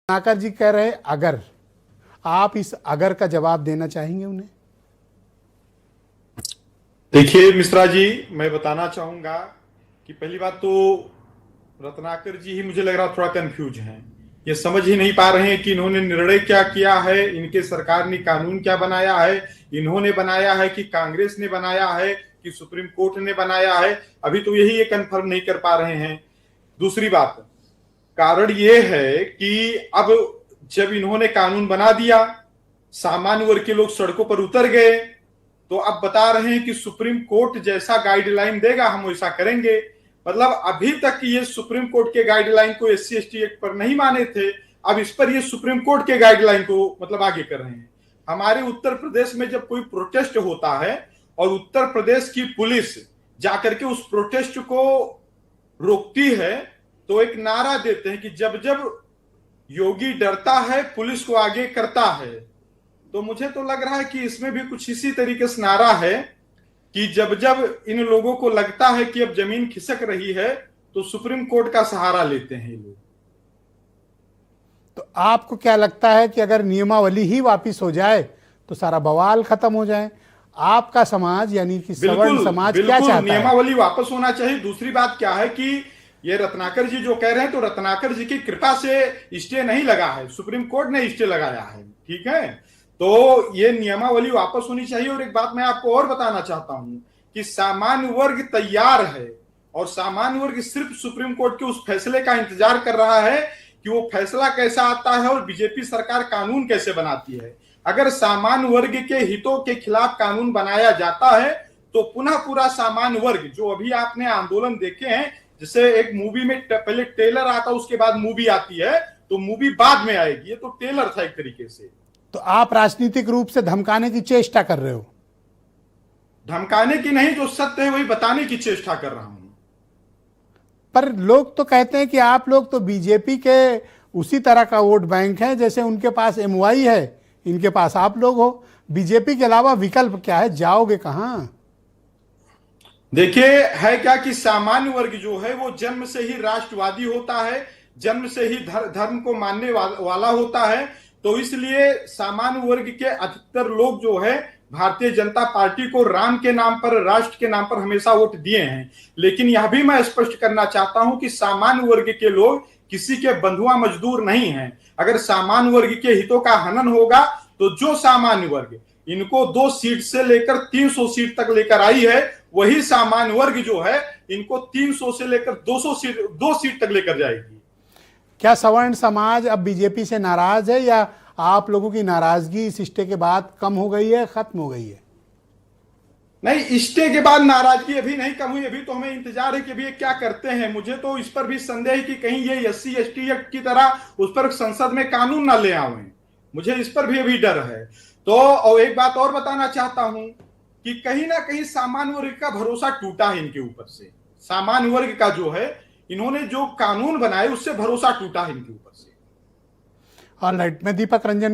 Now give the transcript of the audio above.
रत्नाकर जी कह रहे अगर, आप इस अगर का जवाब देना चाहेंगे उन्हें? देखिए मिश्रा जी, मैं बताना चाहूंगा कि पहली बात तो रत्नाकर जी ही मुझे लग रहा थोड़ा कंफ्यूज हैं। ये समझ ही नहीं पा रहे हैं कि इन्होंने निर्णय क्या किया है, इनके सरकार ने कानून क्या बनाया है, इन्होंने बनाया है कि कांग्रेस ने बनाया है कि सुप्रीम कोर्ट ने बनाया है। अभी तो यही ये कंफर्म नहीं कर पा रहे हैं। दूसरी बात, कारण ये है कि अब जब इन्होंने कानून बना दिया, सामान्य वर्ग के लोग सड़कों पर उतर गए, तो अब बता रहे हैं कि सुप्रीम कोर्ट जैसा गाइडलाइन देगा हम वैसा करेंगे। मतलब अभी तक ये सुप्रीम कोर्ट के गाइडलाइन को SC/ST एक्ट पर नहीं माने थे, अब इस पर ये सुप्रीम कोर्ट के गाइडलाइन को मतलब आगे कर रहे हैं। हमारे उत्तर प्रदेश में जब कोई प्रोटेस्ट होता है और उत्तर प्रदेश की पुलिस जाकर के उस प्रोटेस्ट को रोकती है, तो एक नारा देते हैं कि जब जब योगी डरता है पुलिस को आगे करता है। तो मुझे तो लग रहा है कि इसमें भी कुछ इसी तरीके से नारा है कि जब जब इन लोगों को लगता है कि अब जमीन खिसक रही है तो सुप्रीम कोर्ट का सहारा लेते हैं ये लोग। तो आपको क्या लगता है कि अगर नियमावली ही वापस हो जाए तो सारा बवाल खत्म हो जाए? आपका समाज यानी कि सवर्ण समाज क्या चाहता है? नियमावली वापस होना चाहिए। दूसरी बात क्या है कि ये रत्नाकर जी जो कह रहे हैं, तो रत्नाकर जी की कृपा से स्टे नहीं लगा है, सुप्रीम कोर्ट ने स्टे लगाया है, ठीक है। तो ये नियमावली वापस होनी चाहिए। और एक बात मैं आपको और बताना चाहता हूं कि सामान्य वर्ग तैयार है और सामान्य वर्ग सिर्फ सुप्रीम कोर्ट के उस फैसले का इंतजार कर रहा है कि वो फैसला कैसा आता है और बीजेपी सरकार कानून कैसे बनाती है। अगर सामान्य वर्ग के हितों के खिलाफ कानून बनाया जाता है तो पुनः पूरा सामान्य वर्ग, जो अभी आपने आंदोलन देखे हैं, जैसे एक मूवी में पहले ट्रेलर आता उसके बाद मूवी आती है, तो मूवी बाद में आएगी, ये तो ट्रेलर था एक तरीके से। तो आप राजनीतिक रूप से धमकाने की चेष्टा कर रहे हो? धमकाने की नहीं, जो सत्य है वही बताने की चेष्टा कर रहा हूं। पर लोग तो कहते हैं कि आप लोग तो बीजेपी के उसी तरह का वोट बैंक है जैसे उनके पास MY है, इनके पास आप लोग हो। बीजेपी के अलावा विकल्प क्या है, जाओगे कहां? देखिए, है क्या कि सामान्य वर्ग जो है वो जन्म से ही राष्ट्रवादी होता है, जन्म से ही धर्म को मानने वाला होता है। तो इसलिए सामान्य वर्ग के अधिकतर लोग जो है भारतीय जनता पार्टी को राम के नाम पर, राष्ट्र के नाम पर हमेशा वोट दिए हैं। लेकिन यह भी मैं स्पष्ट करना चाहता हूं कि सामान्य वर्ग के लोग किसी के बंधुआ मजदूर नहीं हैं। अगर सामान्य वर्ग के हितों का हनन होगा तो जो सामान्य वर्ग इनको 2 सीट से लेकर 300 सीट तक लेकर आई है, वही सामान्य वर्ग जो है इनको 300 से लेकर 2 सीट तक लेकर जाएगी। क्या सवर्ण समाज अब बीजेपी से नाराज है या आप लोगों की नाराजगी इस स्टे के बाद कम हो गई है, खत्म हो गई है? नहीं, स्टे के बाद नाराजगी अभी नहीं कम हुई। अभी तो हमें इंतजार है कि अभी ये क्या करते हैं। मुझे तो इस पर भी संदेह है कि कहीं ये SC/ST एक्ट की तरह उस पर संसद में कानून ना ले आवे। मुझे इस पर भी अभी डर है। तो और एक बात और बताना चाहता हूं कि कहीं ना कहीं सामान्य वर्ग का भरोसा टूटा है इनके ऊपर से। सामान्य वर्ग का जो है, इन्होंने जो कानून बनाए उससे भरोसा टूटा है इनके ऊपर से। ऑलराइट, मैं दीपक रंजन